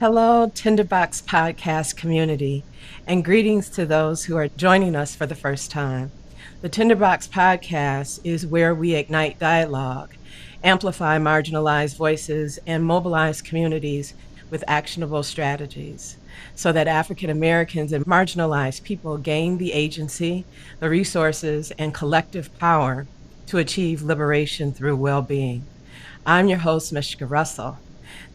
Hello, Tinderbox Podcast community, and greetings to those who are joining us for the first time. The Tinderbox Podcast is where we ignite dialogue, amplify marginalized voices, and mobilize communities with actionable strategies so that African Americans and marginalized people gain the agency, the resources, and collective power to achieve liberation through well being. I'm your host, Mishka Russell.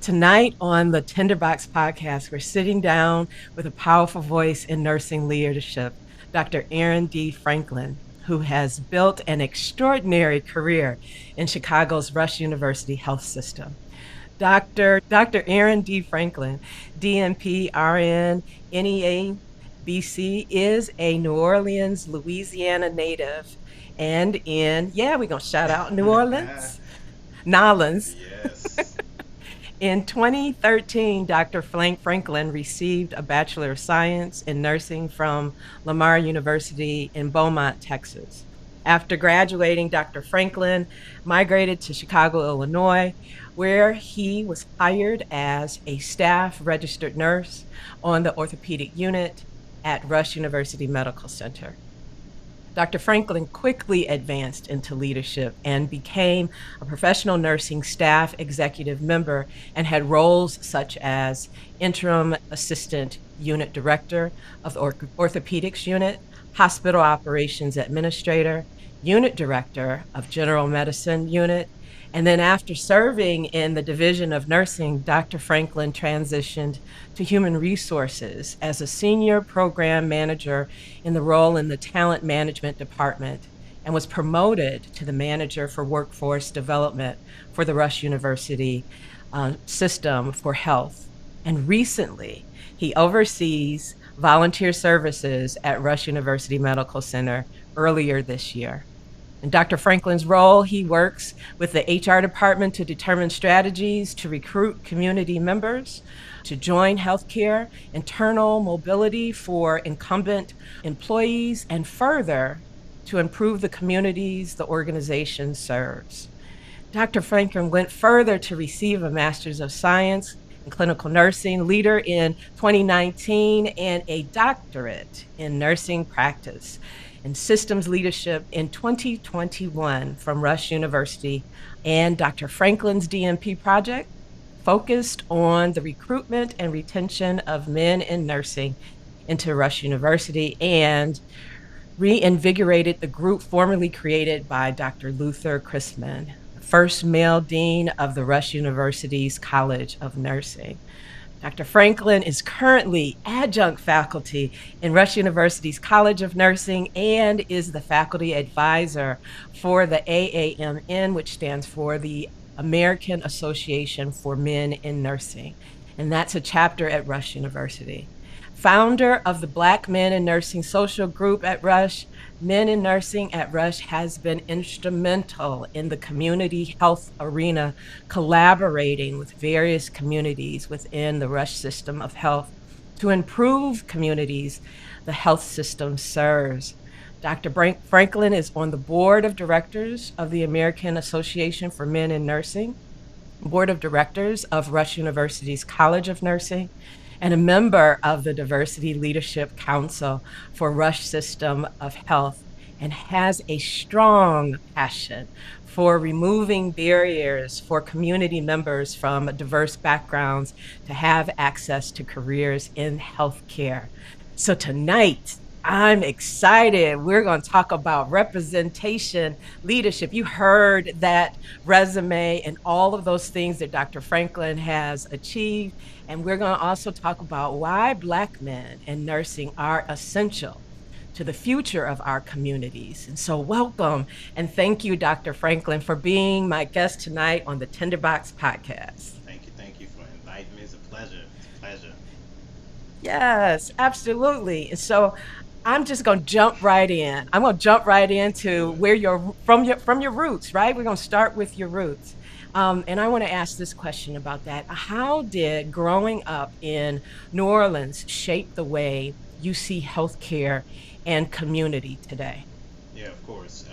Tonight on the Tinderbox podcast, we're sitting down with a powerful voice in nursing leadership, Dr. Erin D. Franklin, who has built an extraordinary career in Chicago's Rush University Health System. Dr. Erin D. Franklin, DNP, RN, NEA-BC, is a New Orleans, Louisiana native. And we're going to shout out New Orleans, Nolans. Yes. In 2013, Dr. Franklin received a Bachelor of Science in Nursing from Lamar University in Beaumont, Texas. After graduating, Dr. Franklin migrated to Chicago, Illinois, where he was hired as a staff registered nurse on the orthopedic unit at Rush University Medical Center. Dr. Franklin quickly advanced into leadership and became a professional nursing staff executive member and had roles such as interim assistant unit director of the orthopedics unit, hospital operations administrator, unit director of general medicine unit. And then after serving in the Division of Nursing, Dr. Franklin transitioned to human resources as a senior program manager in the role in the talent management department and was promoted to the manager for workforce development for the Rush University system for health. And recently, he oversees volunteer services at Rush University Medical Center earlier this year. In Dr. Franklin's role, he works with the HR department to determine strategies to recruit community members, to join healthcare, internal mobility for incumbent employees, and further, to improve the communities the organization serves. Dr. Franklin went further to receive a Master's of Science in Clinical Nursing, leader in 2019, and a doctorate in nursing practice and systems leadership in 2021 from Rush University. And Dr. Franklin's DNP project focused on the recruitment and retention of men in nursing into Rush University and reinvigorated the group formerly created by Dr. Luther Chrisman, first male dean of the Rush University's College of Nursing. Dr. Franklin is currently adjunct faculty in Rush University's College of Nursing and is the faculty advisor for the AAMN, which stands for the American Association for Men in Nursing. And that's a chapter at Rush University. Founder of the Black Men in Nursing social group at Rush, Men in Nursing at Rush has been instrumental in the community health arena, collaborating with various communities within the Rush system of health to improve communities the health system serves. Dr. Franklin is on the board of directors of the American Association for Men in Nursing, board of directors of Rush University's College of Nursing, and a member of the Diversity Leadership Council for Rush System of Health, and has a strong passion for removing barriers for community members from diverse backgrounds to have access to careers in healthcare. So tonight, I'm excited. We're going to talk about representation, leadership. You heard that resume and all of those things that Dr. Franklin has achieved. And we're going to also talk about why Black men in nursing are essential to the future of our communities. And so welcome and thank you, Dr. Franklin, for being my guest tonight on the Tinderbox podcast. Thank you for inviting me. It's a pleasure. It's a pleasure. Yes, absolutely. And so I'm just going to jump right in. I'm going to jump right Let's into do it. where you're from your roots, right? We're going to start with your roots. And I want to ask this question about that. How did growing up in New Orleans shape the way you see healthcare and community today? Yeah, of course.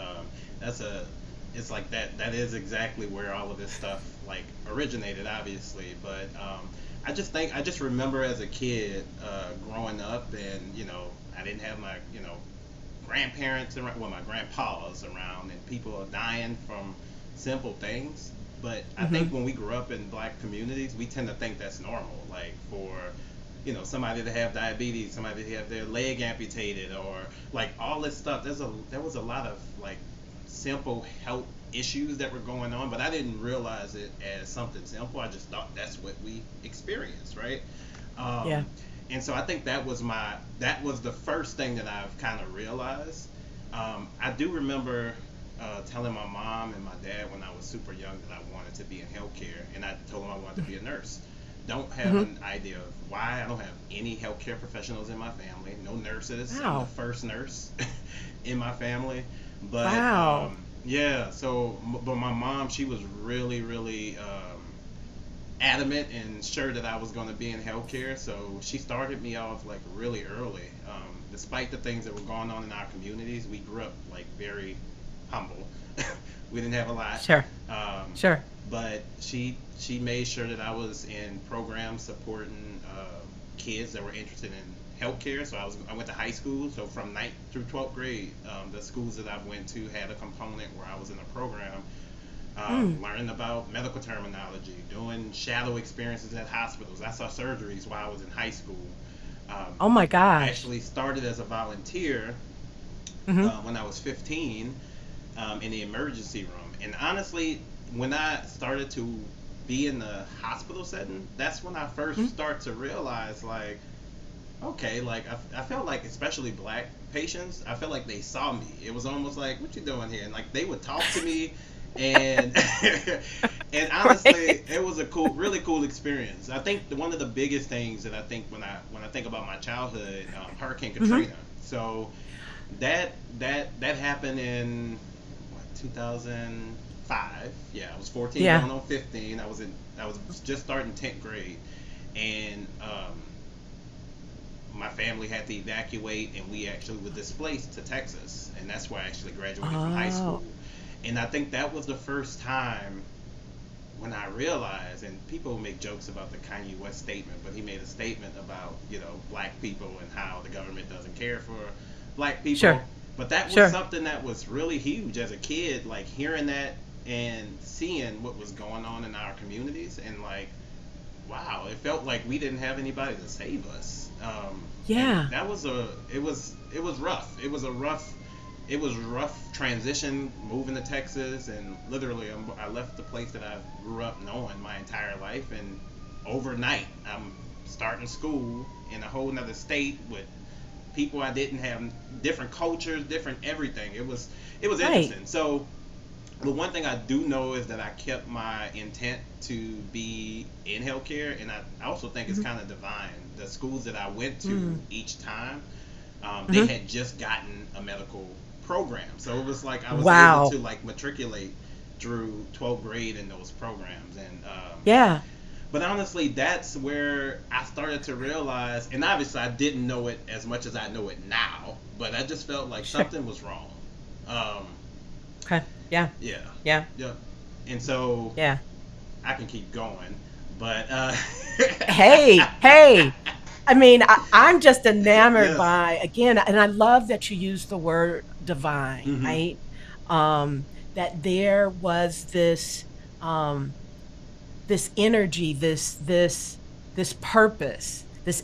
That's a. It's like that. That is exactly where all of this stuff like originated, obviously. But I just remember as a kid growing up, and I didn't have my grandparents around, well, my grandpas around, and people are dying from simple things. But I Mm-hmm. think when we grew up in black communities, we tend to think that's normal. Like for somebody to have diabetes, somebody to have their leg amputated, or like all this stuff. There was a lot of like simple health issues that were going on, but I didn't realize it as something simple. I just thought that's what we experienced, right? Yeah. Um, and so I think that was the first thing that I've kind of realized. I do remember telling my mom and my dad when I was super young that I wanted to be in healthcare, and I told them I wanted to be a nurse. Don't have Mm-hmm. an idea of why. I don't have any healthcare professionals in my family. No nurses. I'm the Wow. first nurse in my family. But Wow. yeah, so but my mom, she was really, really adamant and sure that I was going to be in healthcare. So she started me off like really early. Despite the things that were going on in our communities, we grew up like very humble. We didn't have a lot, Sure. um, Sure. but she made sure that I was in programs supporting kids that were interested in healthcare. So I went to high school. So from ninth through 12th grade, the schools that I went to had a component where I was in a program Mm. learning about medical terminology, doing shadow experiences at hospitals. I saw surgeries while I was in high school. Oh my I gosh. actually started as a volunteer Mm-hmm. when I was 15 in the emergency room. And honestly, when I started to be in the hospital setting, that's when I first start to realize, like, okay, like I felt like, especially black patients, I felt like they saw me. It was almost like, what you doing here? And like they would talk to me, and and honestly, Right. it was a really cool experience. I think one of the biggest things that I think when I think about my childhood, Hurricane Mm-hmm. Katrina. So that happened in what 2005. Yeah, I was 14 Yeah. going on 15. I was just starting 10th grade, and my family had to evacuate, and we actually were displaced to Texas, and that's where I actually graduated from high Oh. school. And I think that was the first time when I realized, and people make jokes about the Kanye West statement, but he made a statement about black people and how the government doesn't care for black Sure. people. But that was Sure. something that was really huge as a kid, like hearing that and seeing what was going on in our communities, and like wow, it felt like we didn't have anybody to save us. And Yeah. that was it was rough. It was rough transition moving to Texas, and literally I left the place that I grew up knowing my entire life, and overnight I'm starting school in a whole nother state with people I didn't have, different cultures, different everything. It was Right. interesting. So the one thing I do know is that I kept my intent to be in healthcare, and I also think it's Mm-hmm. kind of divine. The schools that I went to Mm. each time, they Mm-hmm. had just gotten a medical program, so it was like I was able Wow. to like matriculate through 12th grade in those programs, and Yeah. but honestly, that's where I started to realize, and obviously I didn't know it as much as I know it now, but I just felt like Sure. something was wrong. Um, Okay. Yeah. yeah, Yeah. yep. And so Yeah. I can keep going, but Hey. Hey. I mean, I'm just enamored yes, by, again, and I love that you use the word divine, hmm right? That there was um, this energy, this purpose, this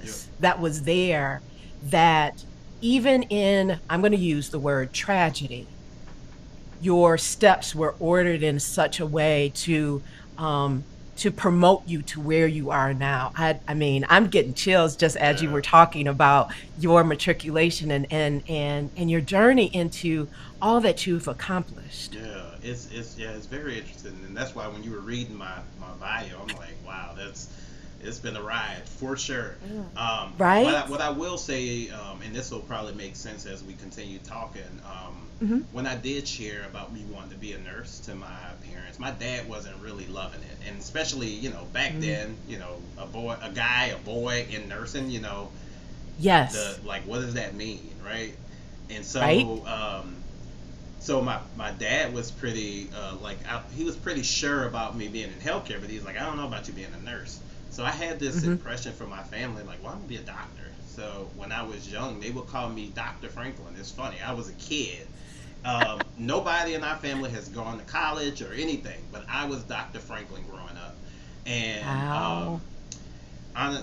yep, impetus that was there, that even in, I'm going to use the word tragedy, your steps were ordered in such a way um, to promote you to where you are now. I mean, I'm getting chills just as you yeah. were talking about your matriculation and your journey into all that you've accomplished. Yeah, it's yeah, it's very interesting, and that's why when you were reading my bio, I'm like, wow, that's it's been a ride for sure. Yeah. Right? What I will say, and this will probably make sense as we continue talking. Hmm. When I did share about me wanting to be a nurse to my parents, my dad wasn't really loving it, and especially back Mm. then, a boy in nursing, the Yes. like what does that mean, right? And Right? so my dad was pretty he was pretty sure about me being in healthcare, but he's like, I don't know about you being a nurse. So I had this Mm-hmm. impression from my family, like, well, I'm gonna be a doctor. So when I was young, they would call me Dr. Franklin. It's funny. I was a kid. Nobody in our family has gone to college or anything, but I was Dr. Franklin growing up. And Wow.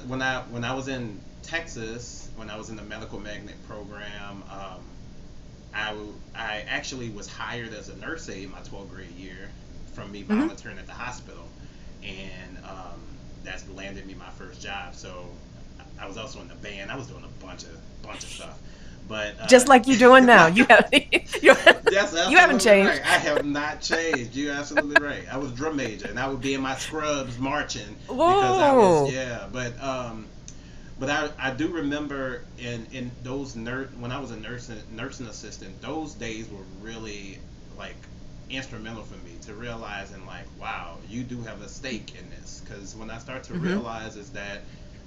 when I was in Texas, when I was in the medical magnet program, I actually was hired as a nurse aide my 12th grade year from me Mm-hmm. volunteering at the hospital, and that's landed me my first job. So I was also in the band. I was doing a bunch of stuff, but Just like you doing now. You have you, that's you haven't absolutely right. changed. I have not changed. You're absolutely right. I was drum major, and I would be in my scrubs marching because I was, Whoa. yeah. But I do remember in those when I was a nursing assistant, those days were really like instrumental for me to realizing like, wow, you do have a stake in this. Because when I start to Mm-hmm. realize is that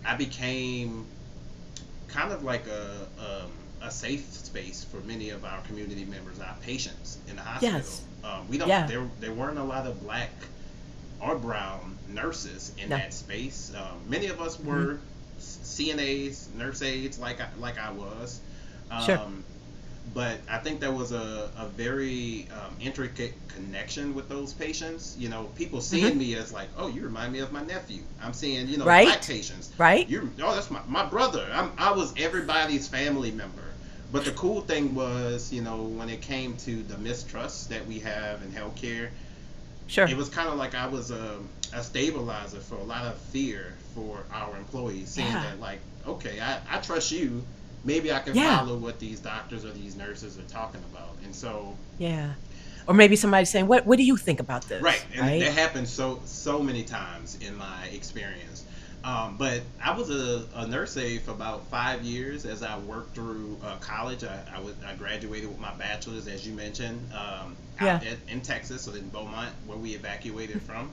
I became kind of like a safe space for many of our community members, our patients in the hospital. Yes. We don't Yeah. there weren't a lot of black or brown nurses in No. that space. Many of us Mm-hmm. were CNAs, nurse aides, like I was. Sure. Um, but I think there was a very intricate connection with those patients. You know, people seeing Mm-hmm. me as like, oh, you remind me of my nephew. I'm seeing, you know, black Right. patients. Right. That's my brother. I was everybody's family member. But the cool thing was, you know, when it came to the mistrust that we have in healthcare, Sure. it was kind of like I was a stabilizer for a lot of fear for our employees, saying Yeah. that like, okay, I trust you. Maybe I can Yeah. follow what these doctors or these nurses are talking about. And so, Yeah. Or maybe somebody saying, "What do you think about right, this?" and that Right. happened so many times in my experience. But I was a nurse aide for about 5 years as I worked through college. I graduated with my bachelor's, as you mentioned, Yeah. in Texas, so in Beaumont, where we evacuated from.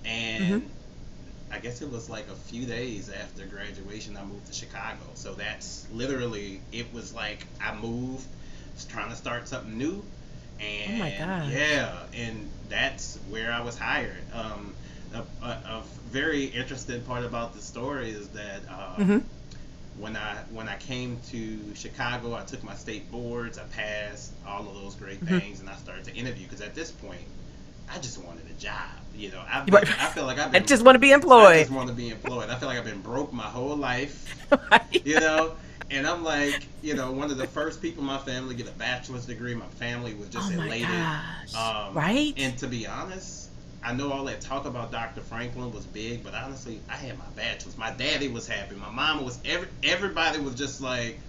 Mm-hmm. And I guess it was like a few days after graduation, I moved to Chicago. So that's literally, it was like I moved, trying to start something new. Oh my And gosh. yeah, and that's where I was hired. A very interesting part about the story is that Mm-hmm. when I came to Chicago, I took my state boards, I passed all of those great Mm-hmm. things, and I started to interview because at this point, I just wanted a job. You know, Right. I feel like I just want to be I just employed. want to be employed. I feel like I've been broke my whole life, Right. you know. And I'm like, you know, one of the first people in my family to get a bachelor's degree. My family was Oh just my elated. gosh. Right. And to be honest, I know all that talk about Dr. Franklin was big, but honestly, I had my bachelor's. My daddy was happy. My mom was everybody was just like,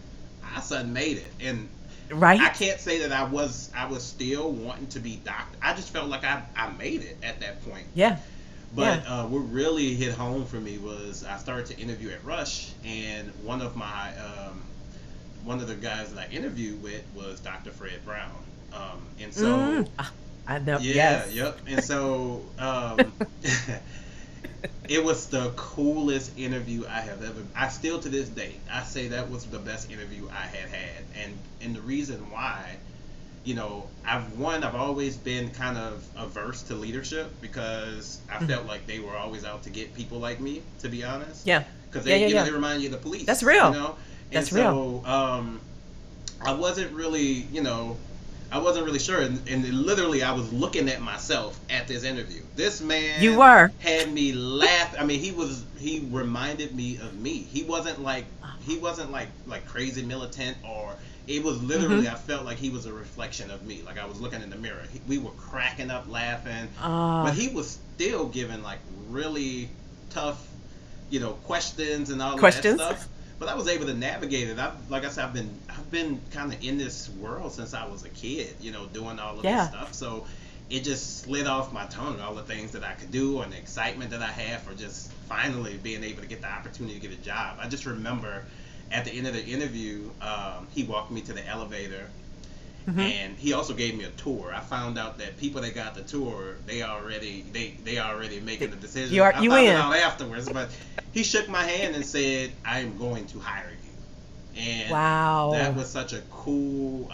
our son made it. And I Right. can't say that I was still wanting to be doctor. I just felt like I made it at that point. Yeah. Yeah. But what really hit home for me was I started to interview at Rush, and one of the guys that I interviewed with was Dr. Fred Brown. And Mm. so I know. yeah, Yes. yep. And so it was the coolest interview I have ever. I still to this day I say that was the best interview I had, and the reason why, you know, I've always been kind of averse to leadership because I Mhm. felt like they were always out to get people like me, to be honest, Yeah. because Yeah. they, Yeah. you know, Yeah. they remind you of the That's police, you real. know. And That's real. so I wasn't really, you know, I wasn't really sure, and literally I was looking at myself at this interview. This You man were. had me laugh. I mean, he reminded me of me. He wasn't like crazy militant, or it was literally Mm-hmm. I felt like he was a reflection of me. Like I was looking in the mirror. We were cracking up laughing, but Uh, he was still giving like really tough, you know, questions and all of that Questions? stuff. But I was able to navigate it. Like I said, I've been kind of in this world since I was a kid, you know, doing all of this Yeah. stuff. So it just slid off my tongue, all the things that I could do and the excitement that I had for just finally being able to get the opportunity to get a job. I just remember at the end of the interview, he walked me to the elevator, Mm-hmm. and he also gave me a tour. I found out that people that got the tour, they already making the You decision. are. I You found it in. out afterwards, but he shook my hand and said, "I am going to hire you," and that Wow. was such a cool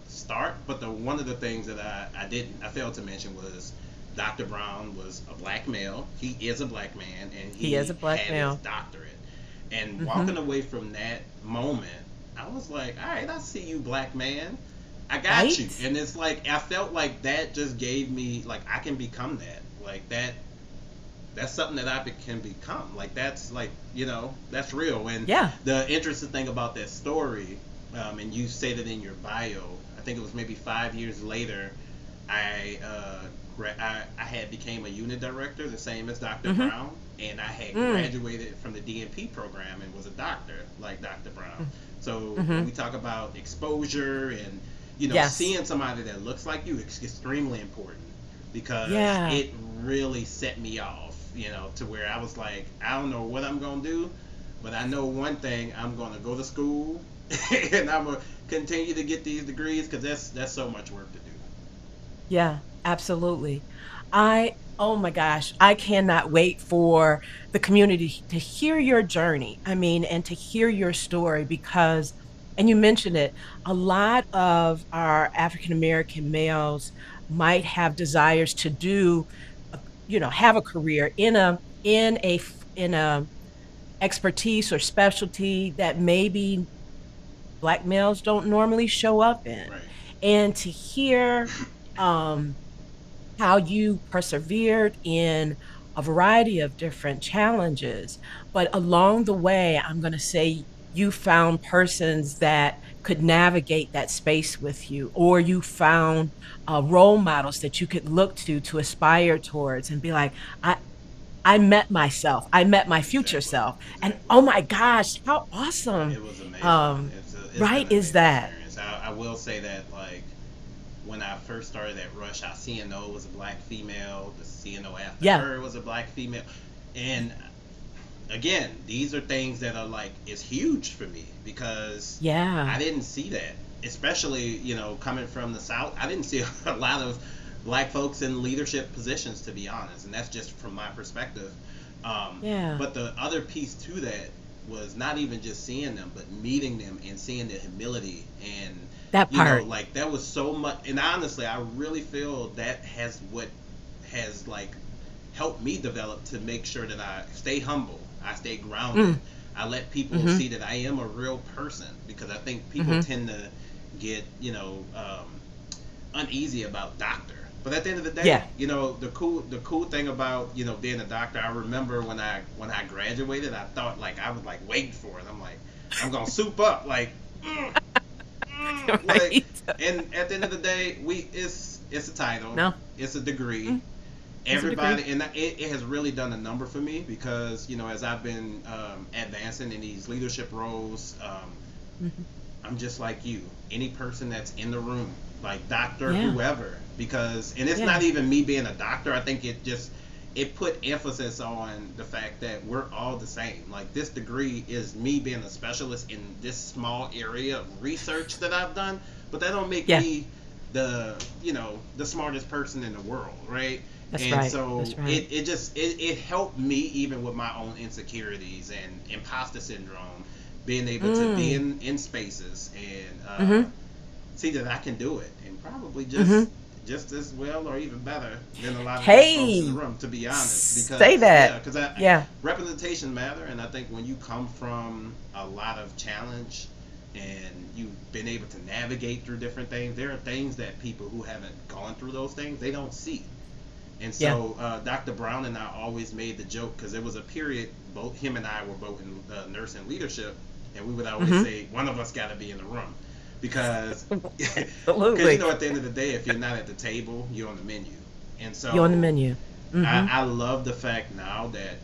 start. But the one of the things that I failed to mention was Dr. Brown was a black male. He is a black man, and He is he a black had his male. doctorate. And Mm-hmm. walking away from that moment, I was like, all right, I see you, black man. I got you. Right? And it's like, I felt like that just gave me, like, I can become that. Like, that's something that can become. Like, that's like, that's real. And Yeah. the interesting thing about that story, and you said it in your bio, I think it was maybe 5 years later, I I had became a unit director, the same as Dr. Mm-hmm. Brown, and I had Mm. graduated from the DNP program and was a doctor like Dr. Brown. So when Mm-hmm. we talk about exposure and Yes. seeing somebody that looks like you, it's extremely important because Yeah. it really set me off, to where I was like, I don't know what I'm gonna do, but I know one thing: I'm gonna go to school and I'm gonna continue to get these degrees because that's so much work to do. Yeah, absolutely. Oh my gosh, I cannot wait for the community to hear your journey. I mean, and to hear your story because, and you mentioned it, a lot of our African American males might have desires to do, have a career in a expertise or specialty that maybe black males don't normally show up in. Right. And to hear, um, how you persevered in a variety of different challenges. But along the way, I'm going to say you found persons that could navigate that space with you, or you found role models that you could look to aspire towards and be like, I met myself, I met my future Exactly. self. And Exactly. oh my gosh, how awesome, It was amazing. um, It's been right? an Is amazing that? experience. I will say that, like, when I first started at Rush, our CNO was a black female. The CNO after Yeah, her was a black female. And again, these are things that are like, it's huge for me because yeah, I didn't see that. Especially, coming from the South, I didn't see a lot of black folks in leadership positions, to be honest. And that's just from my perspective. Um, yeah. but the other piece to that was not even just seeing them, but meeting them and seeing their humility and That part. like that was so much. And honestly, I really feel that has like helped me develop to make sure that I stay humble, I stay grounded, Mm, I let people hmm see that I am a real person because I think people hmm tend to get uneasy about doctor. But at the end of the day, Yeah. the cool thing about being a doctor, I remember when I graduated, I thought like I was like waiting for it. I'm like, I'm gonna soup up like, mm, like, Right. and at the end of the day, it's a title, No, it's a degree. mm, it's a degree. Everybody, and it has really done a number for me because as I've been advancing in these leadership roles, Hmm. I'm just like you. Any person that's in the room, like doctor, Yeah. whoever, and it's Yeah. not even me being a doctor. I think it put emphasis on the fact that we're all the same. Like this degree is me being a specialist in this small area of research that I've done, but that don't make Yeah. me the smartest person in the world, right? That's And right. so That's right. it helped me even with my own insecurities and imposter syndrome, being able to be Mm. in spaces and Hmm. see that I can do it and probably Hmm. just as well or even better than a lot of these folks in the Hey, room, to be honest. say Because that. yeah, because Yeah. representation matter, and I think when you come from a lot of challenge and you've been able to navigate through different things, there are things that people who haven't gone through those things they don't see. And Yeah. so Dr. Brown and I always made the joke because there was a period both him and I were both in nursing leadership, and we would always Hmm. say one of us got to be in the room because Absolutely. at the end of the day, if you're not at the table, you're on the menu. And You're on the so menu. Hmm. I love the fact now that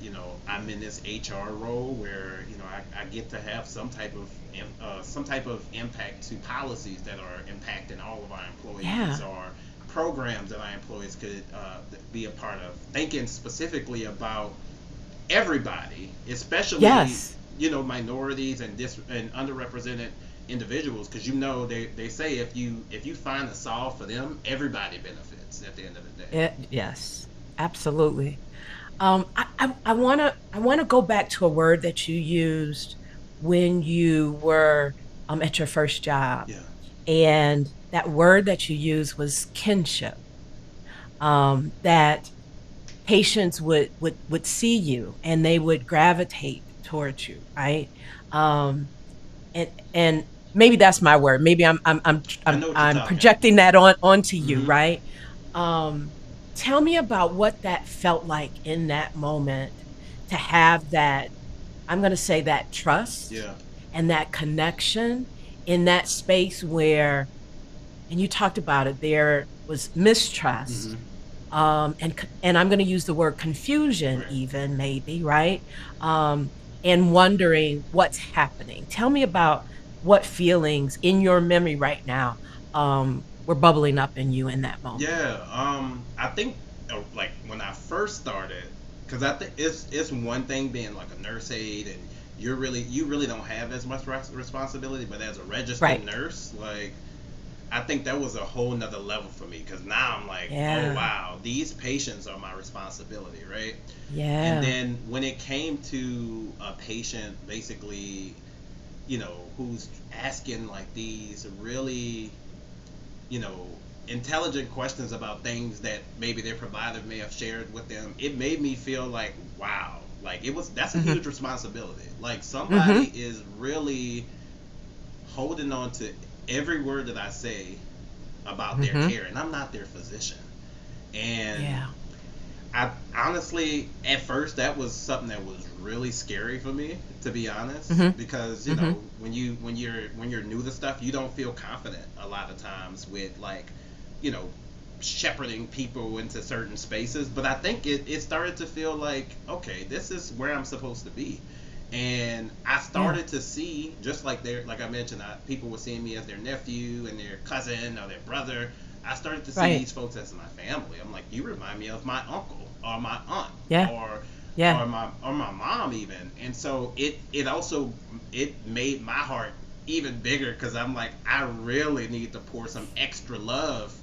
I'm in this HR role where I get to have some type of impact to policies that are impacting all of our employees Yeah. or programs that our employees could be a part of. Thinking specifically about everybody, especially Yes. minorities and underrepresented individuals, because they say if you find a solve for them, everybody benefits at the end of the day. Yes. Absolutely. I wanna go back to a word that you used when you were at your first job, Yeah. and that word that you used was kinship. that patients would see you and they would gravitate towards you, right? Um, and maybe that's my word. Maybe I know what you're I'm talking. projecting that onto you, Mm-hmm. right? Um, Tell me about what that felt like in that moment to have that, I'm going to say, that trust Yeah. and that connection in that space where, and you talked about it, there was Mm-hmm. mistrust, and I'm going to use the word confusion, Right. even maybe, right? Um, and wondering what's happening. Tell me about what feelings in your memory right now were bubbling up in you in that moment. Yeah. I think like when I first started, because I think it's one thing being like a nurse aide and you really don't have as much responsibility, but as a registered Right. nurse, like I think that was a whole nother level for me because now I'm like, oh Yeah. wow, these patients are my responsibility, right? And Yeah. then when it came to a patient, basically, who's asking like these really, you know, intelligent questions about things that maybe their provider may have shared with them, it made me feel like, wow, like that's a Mm-hmm. huge responsibility. Like somebody Mm-hmm. is really holding on to every word that I say about their Mm-hmm. care, and I'm not their physician. And Yeah. I honestly, at first, that was something that was really scary for me, to be honest, Mm-hmm. because Mm-hmm. when you're new to stuff, you don't feel confident a lot of times with like, you know, shepherding people into certain spaces. But I think it started to feel like, okay, this is where I'm supposed to be. And I Yeah. started to see, just like like I mentioned, people were seeing me as their nephew and their cousin or their brother. I started to see Right. these folks as my family. I'm like, you remind me of my uncle or my aunt Yeah. or Yeah. my mom even. And so it also it made my heart even bigger because I'm like, I really need to pour some extra love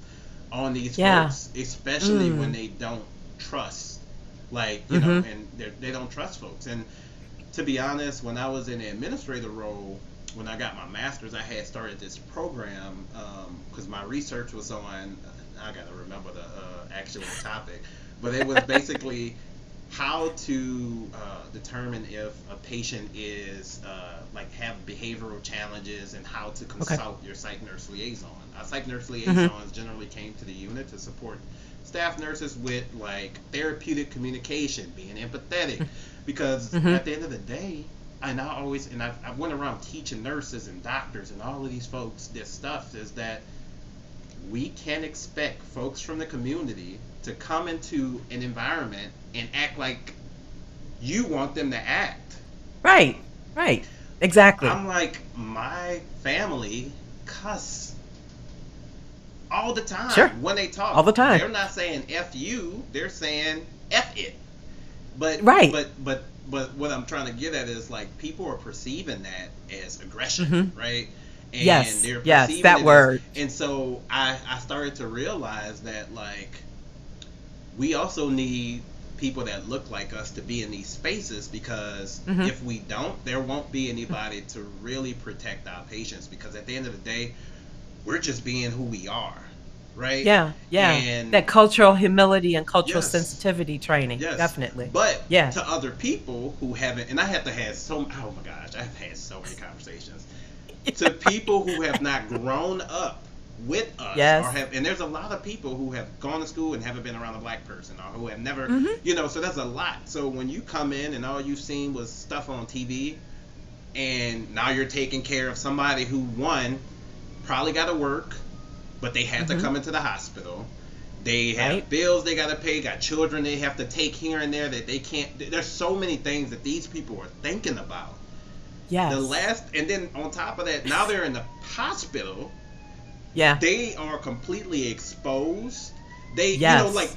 on these Yeah. folks, especially when Mm. they don't trust, like, Mm-hmm. and they don't trust folks. And to be honest, when I was in the administrator role, when I got my master's, I had started this program because my research was on. I gotta remember the actual topic, but it was basically how to determine if a patient is like have behavioral challenges and how to Okay. consult your psych nurse liaison. Psych nurse Mm-hmm. liaisons generally came to the unit to support staff nurses with like therapeutic communication, being empathetic, because Mm-hmm. at the end of the day, and I went around teaching nurses and doctors and all of these folks this stuff is that we can't expect folks from the community to come into an environment and act like you want them to act. Right. Right. Exactly. I'm like, my family cuss all the Sure. time when they talk. All the time. They're not saying F you, they're saying F it. But Right. but but but what I'm trying to get at is like people are perceiving that as aggression, Mm-hmm. right? And Yes. they're Yes. perceiving That it as, word. and so I started to realize that like we also need people that look like us to be in these spaces because Mm-hmm. if we don't, there won't be anybody to really protect our patients because at the end of the day, we're just being who we are, right? Yeah. Yeah. And That cultural humility and cultural yes, sensitivity training. yes, Definitely. but Yeah. to other people who haven't, and I have to have so, oh my gosh, I've had so many conversations to people who have not grown up with us or Yes. have, and there's a lot of people who have gone to school and haven't been around a black person or who have never, Mm-hmm. so that's a lot. So when you come in and all you've seen was stuff on TV and now you're taking care of somebody who, one, probably got to work, but they have to Mm-hmm. come into the hospital. They have Right. bills they got to pay, got children they have to take here and there that they can't. There's so many things that these people are thinking about. Yes. And then on top of that, now they're in the hospital. Yeah. They are completely exposed. They, like Yes.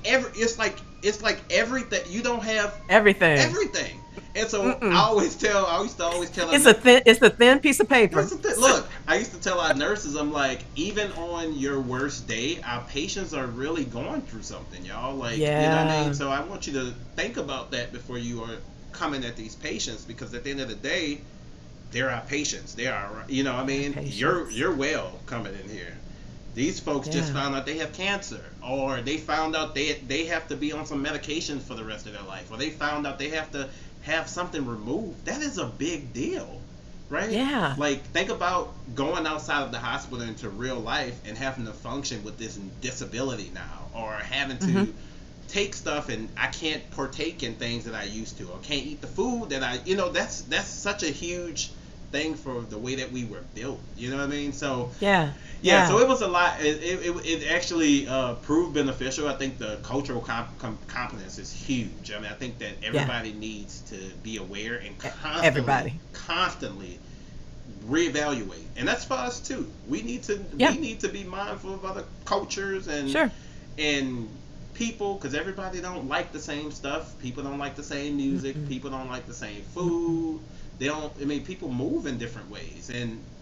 it's like everything. You don't have Everything. everything. And so Mm-mm. I used to always tell It's them, a thin. It's a thin piece of that's paper. the thing. Look, I used to tell our nurses, I'm like, even on your worst day, our patients are really going through something, y'all. Like, you know what I mean? Yeah. So I want you to think about that before you are coming at these patients, because at the end of the day, they're our patients. They are, you know what I Yeah. mean? You're Patience. you're well coming in here. These folks just Yeah. found out they have cancer, or they found out they have to be on some medication for the rest of their life, or they found out they have to have something removed. That is a big deal, right? Yeah. Like, think about going outside of the hospital into real life and having to function with this disability now, or having Hmm. to take stuff and I can't partake in things that I used to, or can't eat the food that that's such a huge thing for the way that we were built. You know what I mean? So Yeah. yeah, so Yeah. it was a lot. It actually proved beneficial. I think the cultural competence is huge. I mean, I think that Yeah. everybody needs to be aware and Everybody. constantly reevaluate, and that's for us too. We Yeah. need to be mindful of other cultures Sure. and people, because everybody don't like the same stuff. People don't like the same music. Mm-mm. People don't like the same Mm-mm. food. They don't. I mean, people move in different ways,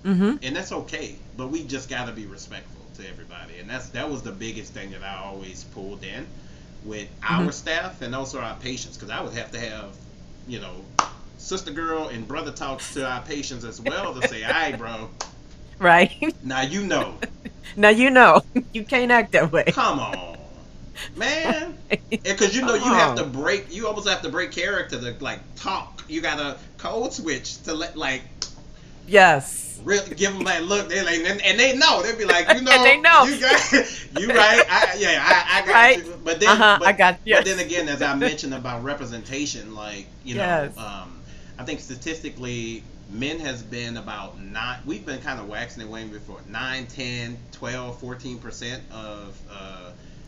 Hmm. and that's okay. But we just got to be respectful to everybody, and that was the biggest thing that I always pulled in with Hmm. our staff and also our patients, because I would have to have, you know, sister girl and brother talks to our patients as well to say, "All right, bro, Right. now you know, Now you can't act that way. come on, man." Because Come you have to on. break, you almost have to break character to like talk. You gotta code switch to let like Yes. really give them that look. They like, and they know. They'll be like, And they know. you got, you right. I got Right. you. I got you. But then again, as I mentioned about representation, like Yes. I think statistically, men has been about nine. We've been kind of waxing and waning before 9, 10, 12, 14% of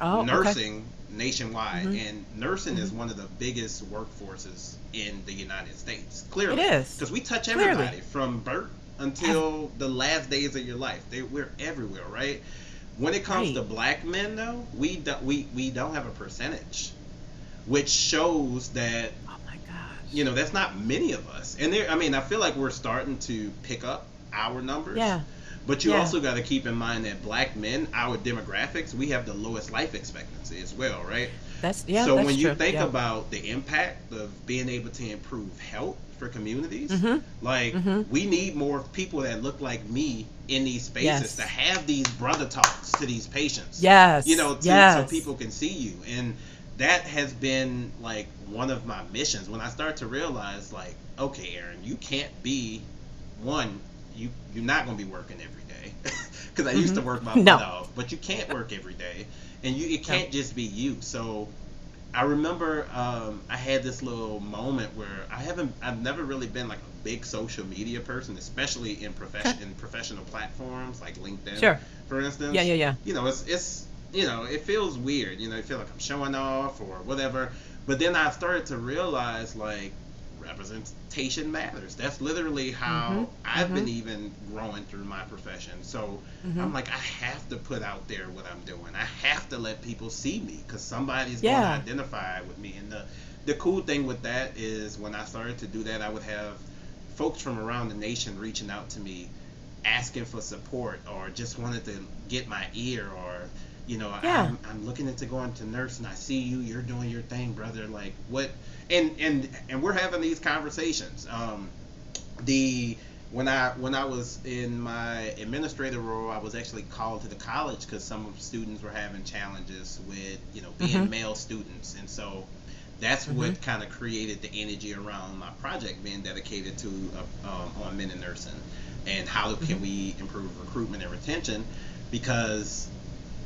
Oh, okay. nursing nationwide, Hmm. and nursing is Hmm. one of the biggest workforces in the United States. It Clearly, is. because we touch Clearly. everybody from birth Ev- until the last days of your life. We're everywhere, right? When it comes to right. black men, though, we don't have a percentage, which shows that Oh my gosh. that's not many of us. And there, I mean, I feel like we're starting to pick up our numbers, Yeah. but you Yeah. also got to keep in mind that black men, our demographics, we have the lowest life expectancy as well, right? Yeah, So that's when you true. think Yeah. about the impact of being able to improve health for communities, Hmm. like Hmm. we need more people that look like me in these spaces to Yes. have these brother talks to these patients, Yes. to so Yes. people can see you. And that has been like one of my missions when I start to realize, like, okay, Aaron, you can't be one, you're not going to be working every day, because I used Hmm. to work my butt No. off, but you can't work every day, and it No. can't just be you. So I remember I had this little moment where I've never really been like a big social media person, especially Okay. in professional platforms like LinkedIn, Sure. for Yeah. instance. Yeah. Yeah. It's it feels weird. You feel like I'm showing off or whatever. But then I started to realize, like, representation matters. That's literally Hmm. how I've Hmm. been even growing through my profession. So Hmm. I'm like, I have to put out there what I'm doing. I have to let people see me because somebody's going to Yeah. identify with me. And the cool thing with that is when I started to do that, I would have folks from around the nation reaching out to me asking for support or just wanted to get my ear, or Yeah. I'm looking into going to nurse and I see you're doing your thing, brother, like what. And we're having these conversations. The When I was in my administrative role, I was actually called to the college because some of the students were having challenges with Hmm. being male students, and so that's Hmm. what kind of created the energy around my project being dedicated to on men in nursing, and how Hmm. can we improve recruitment and retention, because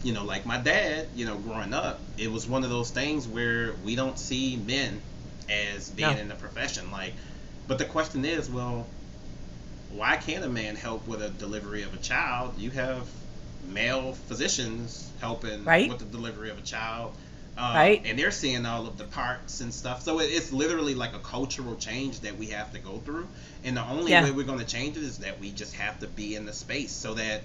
like my dad, growing up, it was one of those things where we don't see men as being No. in the profession. Like, but the question is, well, why can't a man help with a delivery of a child? You have male physicians helping Right. with the delivery of a child, Right. and they're seeing all of the parts and stuff. So it's literally like a cultural change that we have to go through, and the only way Yeah. we're going to change it is that we just have to be in the space, so that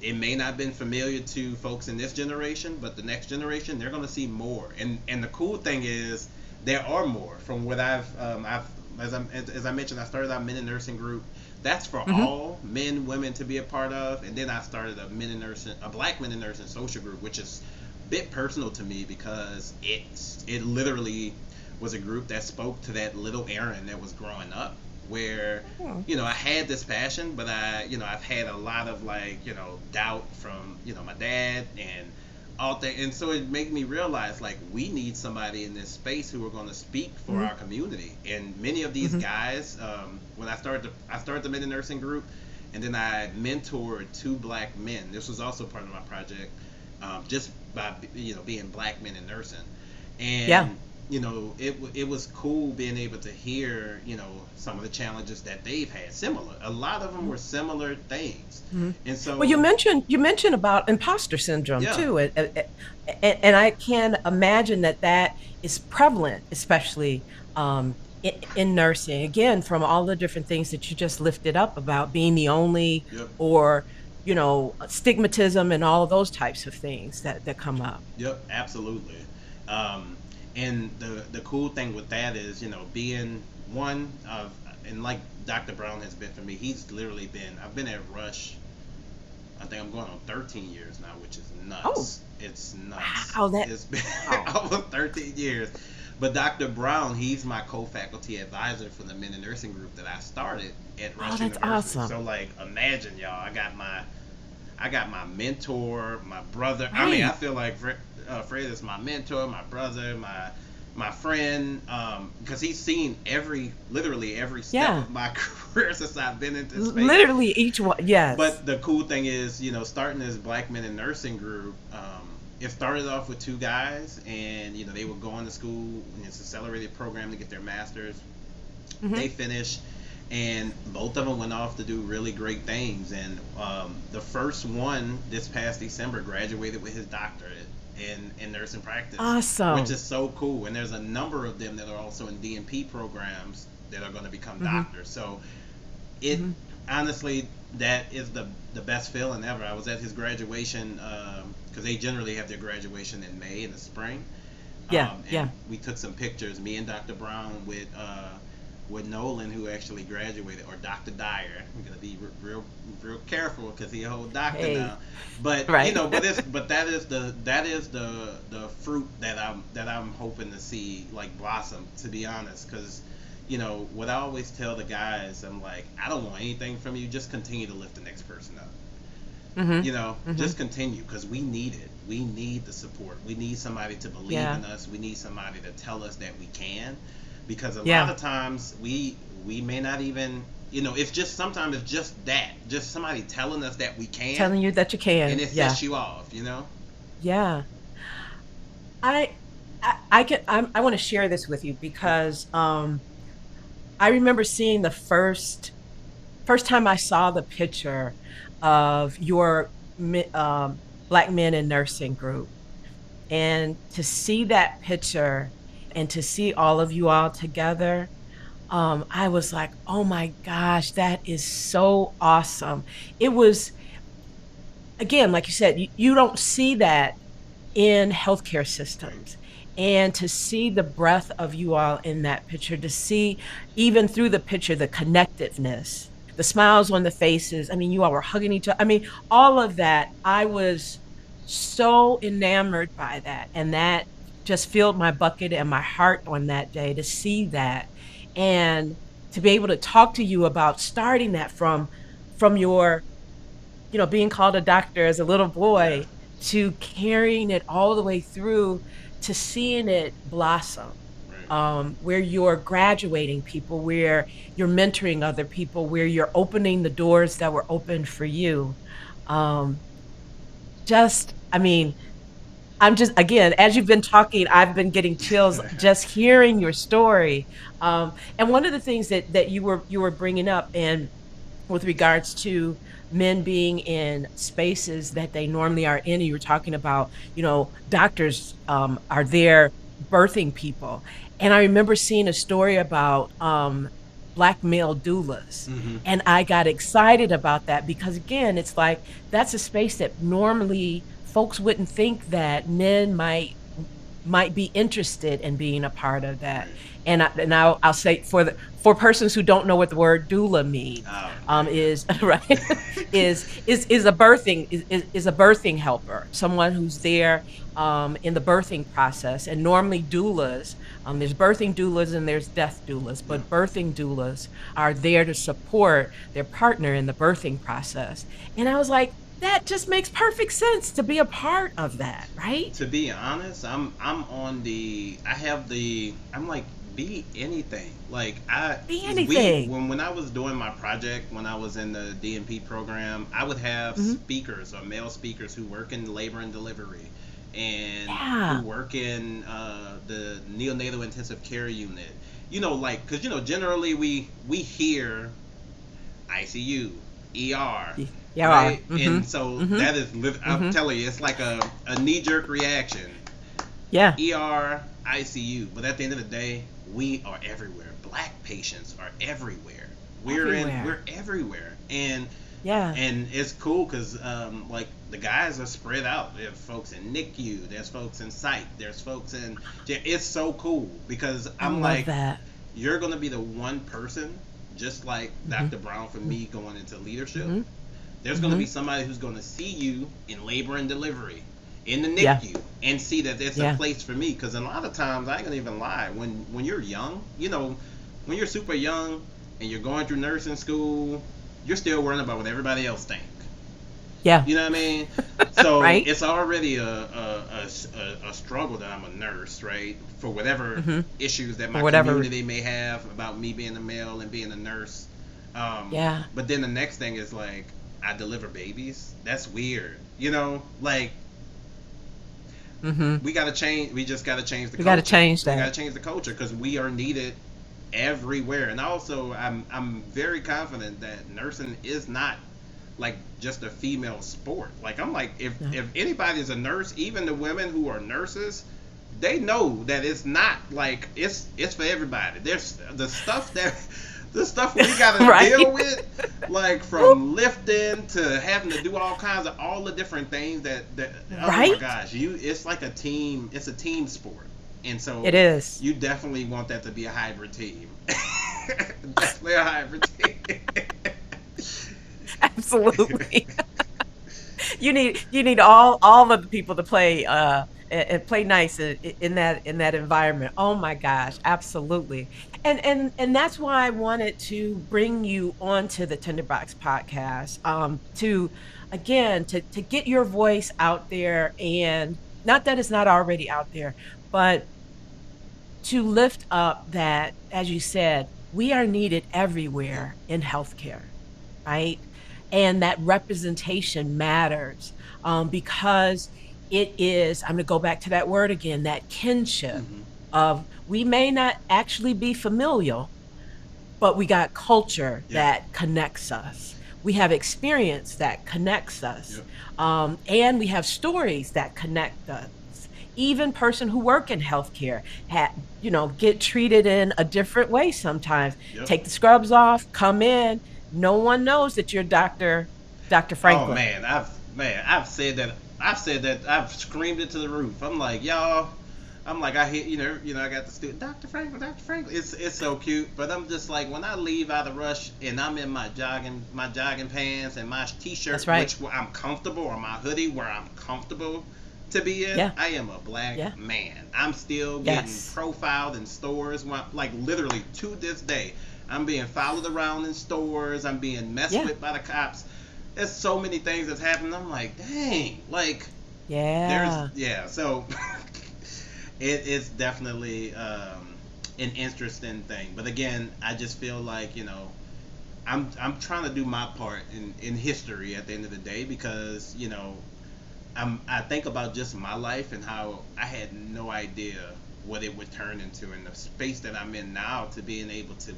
it may not have been familiar to folks in this generation, but the next generation, they're going to see more. And the cool thing is, there are more. From what I've as I mentioned, I started our men in nursing group. That's for Hmm. all men, women to be a part of. And then I started a black men in nursing social group, which is a bit personal to me because it literally was a group that spoke to that little Aaron that was growing up. where Oh. I had this passion, but I've had a lot of like doubt from my dad and all that, and so it made me realize like we need somebody in this space who are going to speak for Mm-hmm. our community. And many of these Mm-hmm. guys, when I started the men in nursing group, and then I mentored two black men. This was also part of my project, just by being black men in nursing, Yeah. and it was cool being able to hear some of the challenges that they've had. Similar, a lot of them were similar things, Mm-hmm. and Well, so you mentioned about imposter syndrome yeah, too, and I can imagine that that is prevalent, especially in nursing. Again, from all the different things that you just lifted up about being the only, yep, or stigmatism and all of those types of things that come up. yep, absolutely. Um, and the cool thing with that is being one of, and like Dr. Brown has been for me. He's literally been. I've been at Rush. I think I'm going on 13 years now, which is Oh, nuts. It's nuts. wow, that It's been wow, over 13 years. But Dr. Brown, he's my co-faculty advisor for the men in nursing group that I started at oh, Rush that's University. awesome. So like, imagine y'all, I got my mentor, my brother. I mean, I Right. feel like Fred is my mentor, my brother, my friend, because he's seen literally every step Yeah. of my career since I've been in this space. Literally each one. Yes. But the cool thing is, starting this Black Men in Nursing group, it started off with two guys, and they were going to school, and it's an accelerated program to get their masters. Hmm. They finished, and both of them went off to do really great things. And the first one this past December graduated with his doctorate in nursing practice, which Awesome. is so cool. And there's a number of them that are also in DNP programs that are going to become Hmm. doctors. So it Hmm. honestly, that is the best feeling ever. I was at his graduation because they generally have their graduation in May in the spring, Yeah. and Yeah. we took some pictures. Me and Dr. Brown with Nolan, who actually graduated, or Dr. Dyer. I'm gonna be real careful because he's a whole doctor Hey. now. But Right. that is the fruit that I'm hoping to see like blossom. To be honest, because what I always tell the guys, I'm like, I don't want anything from you. Just continue to lift the next person up. Hmm. Hmm. Just continue because we need it. We need the support. We need somebody to believe Yeah. in us. We need somebody to tell us that we can, because a lot Yeah. of times we may not even it's just sometimes it's just somebody telling us that we can, Telling you that you and can. it Yeah. sets you off. Yeah. I I can I want to share this with you because I remember seeing the first time I saw the picture of your Black Men in Nursing group, and to see that picture and to see all of you all together, I was like, oh my gosh, that is so awesome. It was, again, like you said, you don't see that in healthcare Right. systems. And to see the breadth of you all in that picture, to see even through the picture, the connectiveness, the smiles on the faces. I mean, you all were hugging each other. I mean, all of that, I was so enamored by that. And that just filled my bucket and my heart on that day to see that. And to be able to talk to you about starting that from your being called a doctor as a little Yeah. boy to carrying it all the way through to seeing it blossom, Right. where you're graduating people, where you're mentoring other people, where you're opening the doors that were opened for you. Um, I mean, I'm just, again, as you've been talking, I've been getting chills just hearing your story. And one of the things that you were bringing up, and with regards to men being in spaces that they normally are in. You were talking about, doctors are there birthing people. And I remember seeing a story about Black male doulas. Mm-hmm. And I got excited about that because, again, it's like that's a space that normally folks wouldn't think that men might might be interested in being a part of that. Right. And I'll say for persons who don't know what the word doula means, Oh, right, is right yeah. is a is a birthing helper, someone who's there in the birthing process. And normally doulas, there's birthing doulas and there's death doulas, Yeah. but birthing doulas are there to support their partner in the birthing process. And I was like, that just makes perfect sense to be a part of that, right? To be honest, I'm on the I have the I'm like be anything. Like I Be is we anything. when I was doing my project when I was in the DNP program, I would have Hmm. speakers or male speakers who work in labor and delivery and who Yeah. work in the neonatal intensive care unit. You know, like because you know generally we hear ICU, ER, Yeah. right? Mm-hmm. And so Mm-hmm. that is, I'm Mm-hmm. telling you, it's like a knee jerk reaction. Yeah. ER, ICU. But at the end of the day, we are everywhere. Black patients are everywhere. We're Everywhere. everywhere. And Yeah. it's cool because like the guys are spread out. There's folks in NICU. There's folks in psych. There's folks in. Yeah, it's so cool because I I'm love like, that. you're gonna be the one person, just like Mm-hmm. Dr. Brown for me going into leadership. Mm-hmm. There's gonna Mm-hmm. be somebody who's gonna see you in labor and delivery, in the Yeah. NICU, and see that there's a Yeah. place for me. Because a lot of times I ain't gonna even lie. When you're young, you know, when you're super young and you're going through nursing school, you're still worrying about what everybody else think. Yeah. You know what I mean? So Right. it's already a struggle that I'm a nurse, right? For whatever Mm-hmm. issues that For my whatever. community may have about me being a male and being a nurse. Yeah. But then the next thing is like, I deliver babies. That's weird. You know, like Mm-hmm. we gotta change. We just gotta change the We got to culture. change We gotta that. change the culture because we are needed everywhere. And also, I'm very confident that nursing is not like just a female sport. Like I'm like Yeah. if anybody's a nurse, even the women who are nurses, they know that it's not like it's for everybody. There's the stuff that the stuff we gotta Right. deal with, like from lifting to having to do all kinds of all the different things that oh my Right. gosh, you it's like a team. It's a team sport, and It so is. you definitely want that to be a hybrid team. Definitely a hybrid team. Absolutely. You need all of the people to play and play nice in that environment. Oh my gosh, absolutely. And that's why I wanted to bring you onto the Tinderbox podcast, to again to get your voice out there. And not that it's not already out there, but to lift up that, as you said, we are needed Yep. everywhere in healthcare, right? And that representation matters, because it is, I'm going to go back to that word again, that kinship Hmm. of, we may not actually be familial, but we got culture Yeah. that connects us. We have experience that connects us. Yep. And we have stories that connect us. Even person who work in healthcare get treated in a different way sometimes. Yep. Take the scrubs off, come in. No one knows that you're Dr. Oh Franklin. man, I've said that. I've said that. I've screamed it to the roof. I'm like, y'all. I'm like, I hit, I got the student, Dr. Franklin, Dr. Franklin. It's so cute, but I'm just like, when I leave out of rush and I'm in my jogging pants and my That's t-shirt, right. which where I'm comfortable, or my hoodie where I'm comfortable to be in, Yeah. I am a Yeah. black man. I'm still getting Yes. profiled in stores, like literally to this day. I'm being followed around in stores. I'm being messed Yeah. with by the cops. There's so many things that's happening. I'm like, dang, like there's Yeah. yeah. So it's definitely an interesting thing. But again, I just feel like I'm trying to do my part in history at the end of the day because I think about just my life and how I had no idea what it would turn into in the space that I'm in now to being able to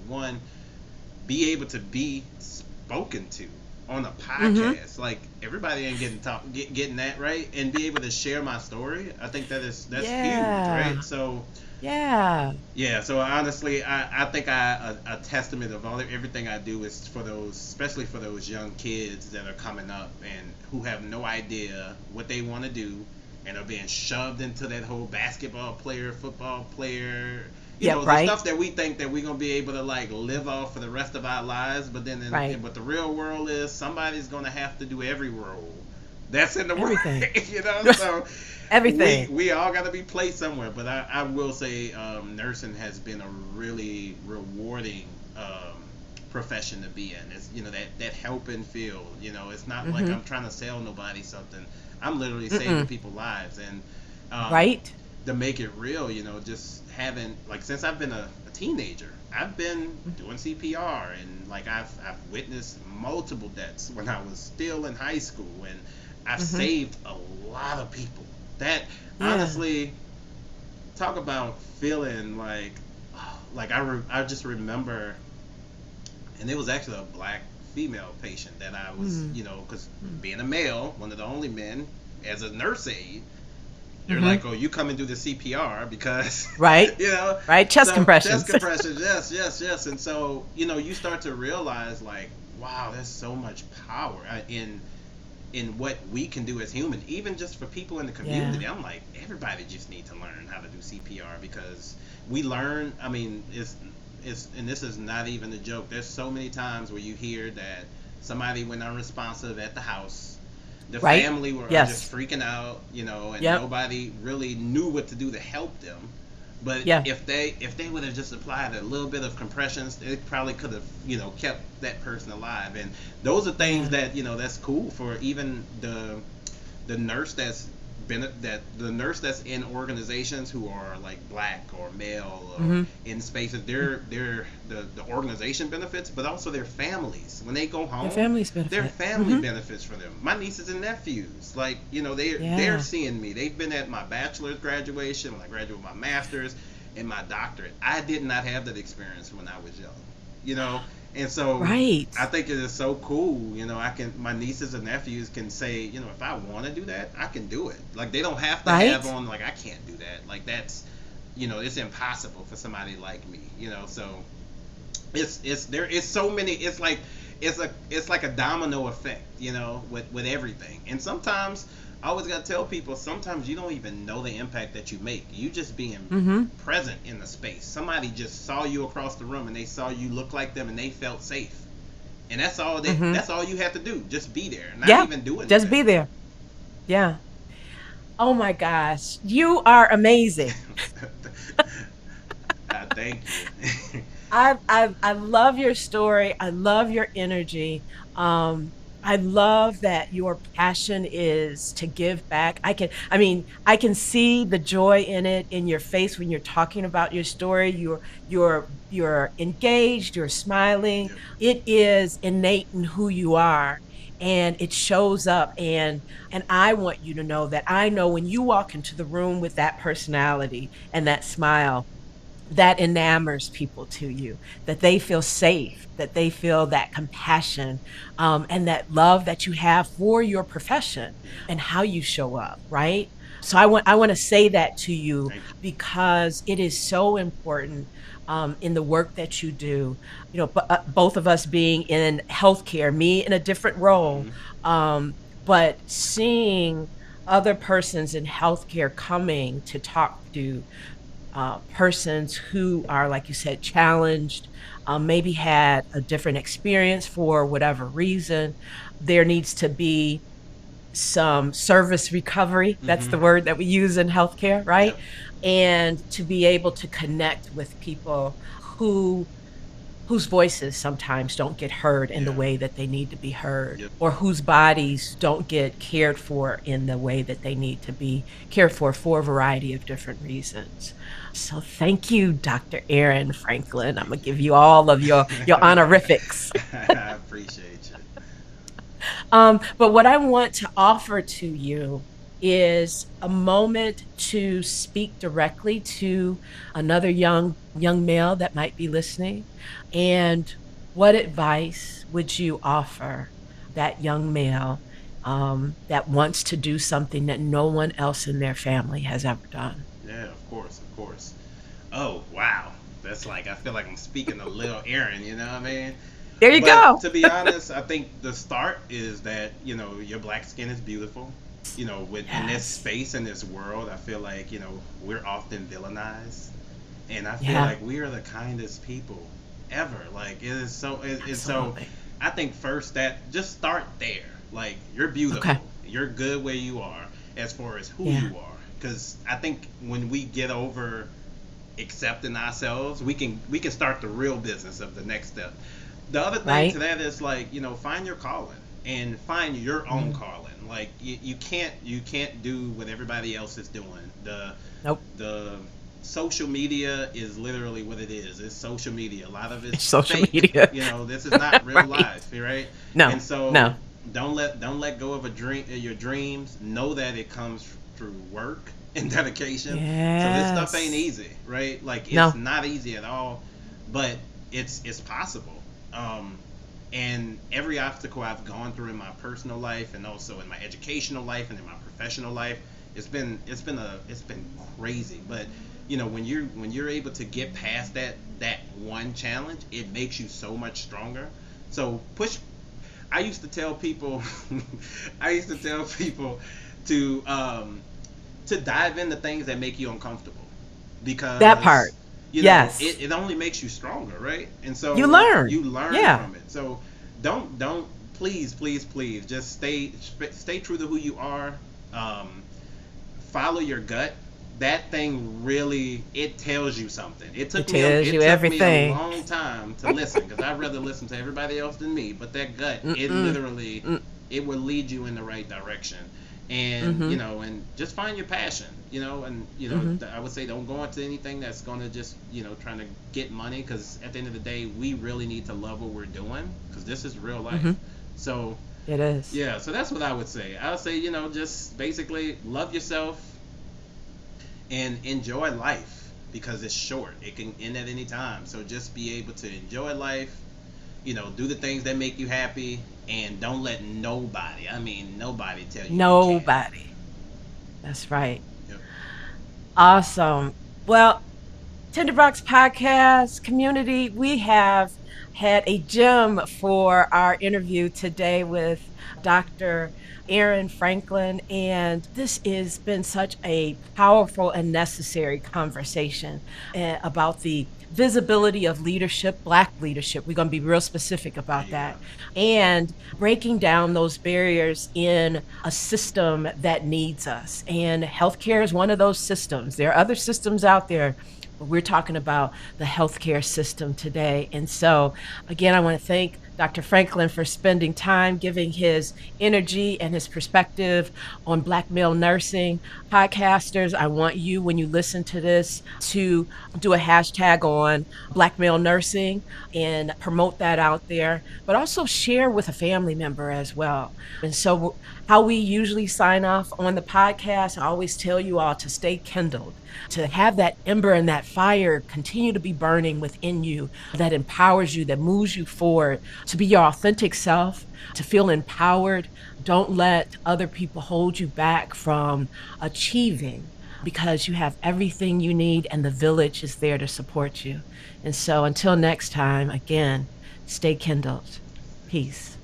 be able to be spoken to on a Mm-hmm. podcast. Like everybody ain't getting that right, and be able to share my story. I think that's huge, Yeah. right? So Yeah. yeah. So honestly, I think a testament of everything I do is for those, especially for those young kids that are coming up and who have no idea what they want to do, and are being shoved into that whole basketball player, football player, Yeah, the right, stuff that we think that we're gonna be able to like live off for the rest of our lives. But then, right. but the real world is somebody's gonna have to do every role that's in the world, Everything. So we Everything. we all got to be placed somewhere. But I will say, nursing has been a really rewarding profession to be in. It's that helping field. It's not like Mm-hmm. I'm trying to sell nobody something. I'm literally saving Mm-mm. people's lives, and um, Right. to make it real, just having like since I've been a teenager, I've been doing CPR, and like I've witnessed multiple deaths when I was still in high school, and I've Mm-hmm. saved a lot of people. That Yeah. honestly, talk about feeling like I just remember, and it was actually a black female patient that I was, Mm-hmm. because being a male, one of the only men, as a nurse aide, they're Mm-hmm. like, "Oh, you come and do the CPR because, Right. you know." Right. Chest So chest compressions. compressions, yes, yes, yes. And so you start to realize like, wow, there's so much power in what we can do as humans, even just for people in the Yeah. community. I'm like, everybody just needs to learn how to do CPR because we learn. I mean, it's and this is not even a joke. There's so many times where you hear that somebody went unresponsive at the house. The Right. family were just Yes. freaking out, and Yep. nobody really knew what to do to help them. But Yeah. if they would have just applied a little bit of compressions, it probably could have kept that person alive. And those are things Yeah. that that's cool for even the nurse that's been that the nurse that's in organizations who are like black or male or Mm-hmm. in spaces. They're the organization benefits, but also their families when they go Their home. families Their benefit. family Mm-hmm. benefits for them. My nieces and nephews, like they're Yeah. seeing me. They've been at my bachelor's graduation, when I graduated with my master's, and my doctorate. I did not have that experience when I was young, you know. And so Right. I think it is so cool. My nieces and nephews can say, if I want to do that, I can do it. Like they don't have to have Right. on like I can't do that. Like that's, it's impossible for somebody like me. So it's there. It's so many. It's like a domino effect. With everything. And sometimes I always gotta tell people. Sometimes you don't even know the impact that you make. You just being Mm-hmm. present in the space. Somebody just saw you across the room and they saw you look like them and they felt safe. And that's all Mm-hmm. that's all you have to do. Just be there. Not Yeah. even do Just anything. be there. Yeah. Oh my gosh. You are amazing. Thank you. I love your story. I love your energy. I love that your passion is to give back. I can see the joy in it in your face when you're talking about your story. You're engaged, you're smiling. Yep. It is innate in who you are. And it shows up, and I want you to know that I know when you walk into the room with that personality and that smile, that enamors people to you, that they feel safe, that they feel that compassion, and that love that you have for your profession Yeah. and how you show up, right? So I want to say that to you Thank you. because it is so important, in the work that you do. Both of us being in healthcare, me in a different role, Hmm. but seeing other persons in healthcare coming to talk to persons who are, like you said, challenged, maybe had a different experience for whatever reason. There needs to be some service recovery. That's Hmm. the word that we use in healthcare, right? Yep. And to be able to connect with people who whose voices sometimes don't get heard in the Yeah. way that they need to be heard, Yep. or whose bodies don't get cared for in the way that they need to be cared for a variety of different reasons. So thank you, Dr. Aaron Franklin. I'm Thank gonna give you all of your you. honorifics. I appreciate you. But what I want to offer to you is a moment to speak directly to another young male that might be listening. And what advice would you offer that young male, that wants to do something that no one else in their family has ever done? Yeah, of course, of course. Oh, wow. That's like I feel like I'm speaking to little Aaron, you know what I mean? There you But go. to be honest, I think the start is that, your black skin is beautiful. in this Yes. space, in this world, I feel like, we're often villainized, and I feel Yeah. like we are the kindest people ever. Like, it's so. Absolutely. I think first that just start there. Like, you're Okay. beautiful, you're good where you are, as far as who Yeah. you are. Because I think when we get over accepting ourselves, we can start the real business of the next step. The other thing to Right. that is, like, find your calling and find your own Mm. calling. Like, you can't do what everybody else is doing. Nope. The social media is literally what it is. It's social media. A lot of it's It's social fake. media. This is not real Right. life, right? No. And so No. don't let go of your dreams. Know that it comes through work and dedication. So this stuff ain't Yes. easy, right? Like, it's No. not easy at all, but it's possible. Um, and every obstacle I've gone through in my personal life, and also in my educational life and in my professional life, it's been crazy. But when you're able to get past that one challenge, it makes you so much stronger. So push. I used to tell people, I used to tell people to dive into things that make you uncomfortable, That part. because Yes. it only makes you stronger, right? And You so learn. you learn Yeah. from it. So don't please, please, please, just stay true to who you are. um, Follow your gut. That thing really, it tells you something. it It took me a, tells you it took me a everything. long time to listen, because I'd rather listen to everybody else than me. But that gut, it Mm-mm. literally, Mm. it will lead you in the right direction. And Mm-hmm. and just find your passion. And Mm-hmm. I would say, don't go into anything that's going to just trying to get money, because at the end of the day, we really need to love what we're doing, because this is real Mm-hmm. life. So It is. yeah, so that's what I would say. I would say, just basically love yourself and enjoy life, because it's short. It can end at any time. So just be able to enjoy life, do the things that make you happy, and don't let nobody, I mean nobody, tell you can't. Nobody. That's right. Yep. Awesome. Well, Tinderbox Podcast community, we have had a gem for our interview today with Dr. Aaron Franklin. And this has been such a powerful and necessary conversation about the visibility of leadership, Black leadership. We're going to be real specific There about you go. that. And breaking down those barriers in a system that needs us. And healthcare is one of those systems. There are other systems out there, but we're talking about the healthcare system today. And so, again, I want to thank Dr. Franklin for spending time giving his energy and his perspective on Black male nursing. Podcasters, I want you, when you listen to this, to do a hashtag on Black male nursing and promote that out there, but also share with a family member as well. And so, how we usually sign off on the podcast, I always tell you all to stay kindled, to have that ember and that fire continue to be burning within you, that empowers you, that moves you forward, to be your authentic self, to feel empowered. Don't let other people hold you back from achieving, because you have everything you need and the village is there to support you. And so until next time, again, stay kindled. Peace.